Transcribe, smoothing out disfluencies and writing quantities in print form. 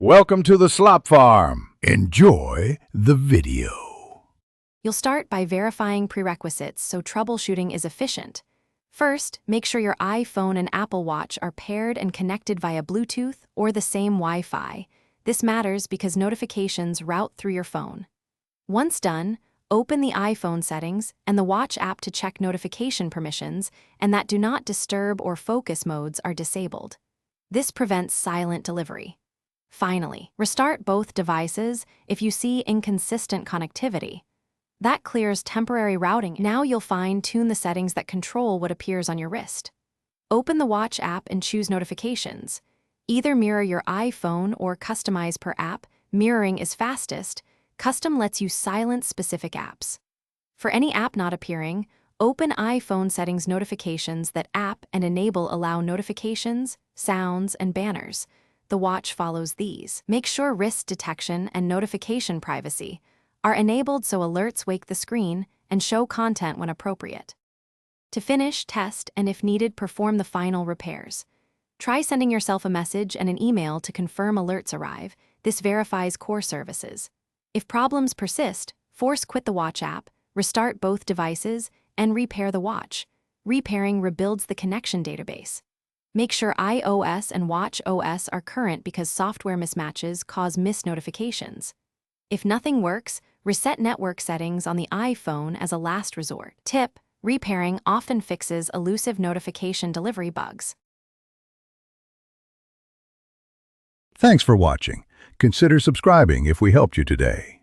Welcome to the Slop Farm. Enjoy the video. You'll start by verifying prerequisites so troubleshooting is efficient. First, make sure your iPhone and Apple Watch are paired and connected via Bluetooth or the same Wi-Fi. This matters because notifications route through your phone. Once done, open the iPhone settings and the Watch app to check notification permissions and that Do Not Disturb or Focus modes are disabled. This prevents silent delivery. Finally, restart both devices if you see inconsistent connectivity. That clears temporary routing. Now you'll fine-tune the settings that control what appears on your wrist. Open the Watch app and choose Notifications. Either mirror your iPhone or customize per app. Mirroring is fastest. Custom lets you silence specific apps. For any app not appearing, open iPhone settings notifications that app and enable allow notifications, sounds, and banners. The Watch follows these. Make sure wrist detection and notification privacy are enabled so alerts wake the screen and show content when appropriate. To finish, test, and if needed, perform the final repairs. Try sending yourself a message and an email to confirm alerts arrive. This verifies core services. If problems persist, force quit the Watch app, restart both devices, and repair the Watch. Repairing rebuilds the connection database. Make sure iOS and watchOS are current because software mismatches cause missed notifications. If nothing works, reset network settings on the iPhone as a last resort. Tip: repairing often fixes elusive notification delivery bugs. Thanks for watching. Consider subscribing if we helped you today.